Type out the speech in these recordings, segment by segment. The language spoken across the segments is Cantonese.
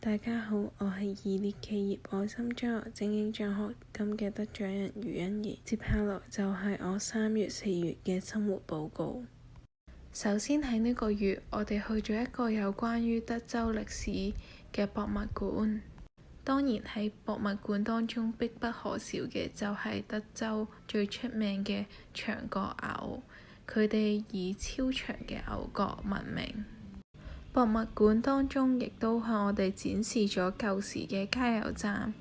大家好，我係2列企業愛心獎學精英獎學金嘅得獎人余欣怡。接下來就係我3月、4月嘅生活報告。首先喺呢個月，我哋去咗一個有關於德州歷史嘅博物館。當然喺博物館當中必不可少嘅就係德州最出名嘅長角牛，佢哋以超長嘅牛角聞名。博物館當中亦都向我哋展示咗舊時嘅加油站，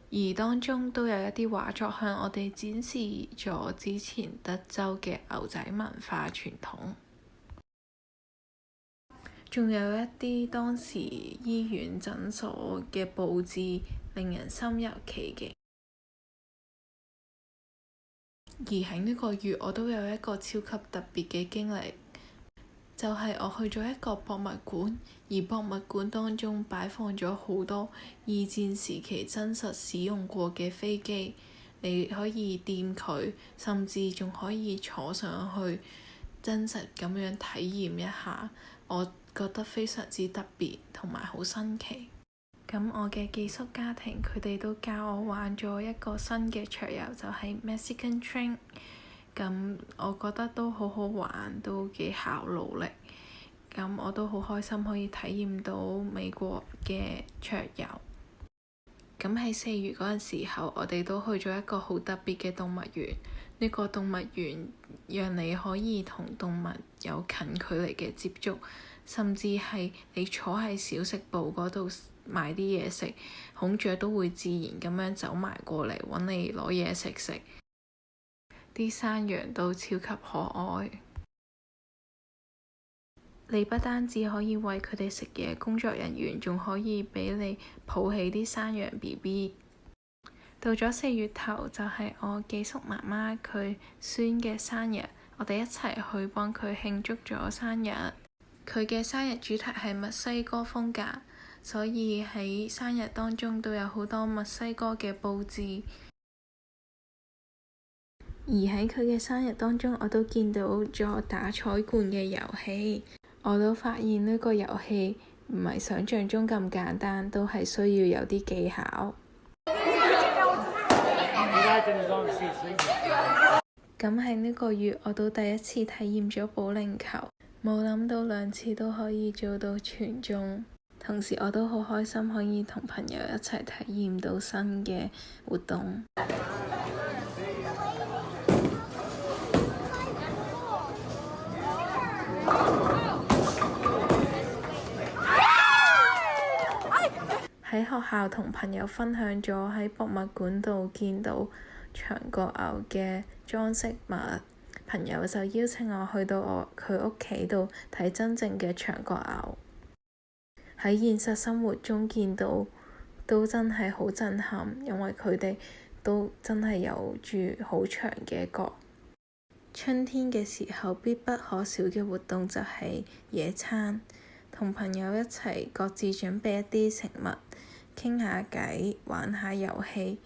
而當中都有一啲畫作向我哋展示咗之前德州嘅牛仔文化傳統，仲有一啲當時醫院診所嘅佈置，令人心有戚戚。而喺呢個月，我都有一個超級特別嘅經歷。就係我去咗一個博物館，而博物館當中擺放咗好多二戰時期真實使用過嘅飛機，你可以掂佢，甚至仲可以坐上去真實咁樣體驗一下，我覺得非常之特別同埋好新奇。咁我嘅寄宿家庭佢哋都教我玩咗一個新嘅桌遊，就係 Mexican Train。咁我覺得都好好玩，都幾考腦力。咁我都好開心可以體驗到美國嘅桌遊。咁喺4月嗰陣時候，我哋都去咗一個好特別嘅動物園。呢個動物園讓你可以同動物有近距離嘅接觸，甚至係你坐喺小食部嗰度買啲嘢食，孔雀都會自然咁樣走埋過嚟揾你攞嘢食。啲山羊都超級可愛，你不單止可以餵佢哋食嘢，工作人員仲可以畀你抱起啲山羊 BB。到咗4月頭，就係我寄宿媽媽佢孫嘅生日，我哋一齊去幫佢慶祝咗生日。佢嘅生日主題係墨西哥風格，所以喺生日當中都有好多墨西哥嘅佈置。而喺佢嘅生日當中，我都見到咗打彩罐嘅遊戲，我都發現呢個遊戲唔係想像中咁簡單，都係需要有啲技巧。咁喺呢個月，我都第一次體驗咗保齡球，冇諗到2次都可以做到全中。同時我都好開心可以同朋友一齊體驗到新嘅活動。喺學校同朋友分享咗喺博物館度見到長角牛嘅裝飾物，朋友就邀請我去到佢屋企度睇真正嘅長角牛。喺現實生活中見到都真係好震撼，因為佢哋都真係有住好長嘅角。春天嘅時候必不可少嘅活動就係野餐，同朋友一齊各自準備一啲食物，傾下偈，玩下遊戲，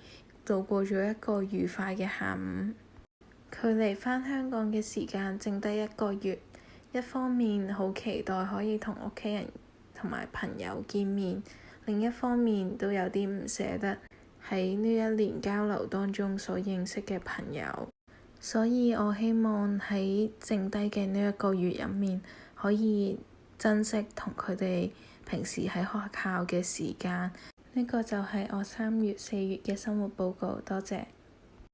度過咗一個愉快嘅下午。距離返香港嘅時間剩低1個月，一方面好期待可以同屋企人同埋朋友見面，另一方面都有啲唔捨得喺呢1年交流當中所認識嘅朋友，所以我希望喺剩低嘅呢1個月入面，可以珍惜同佢哋平時喺學校嘅時間。呢個就係我3月、4月嘅生活報告，多謝。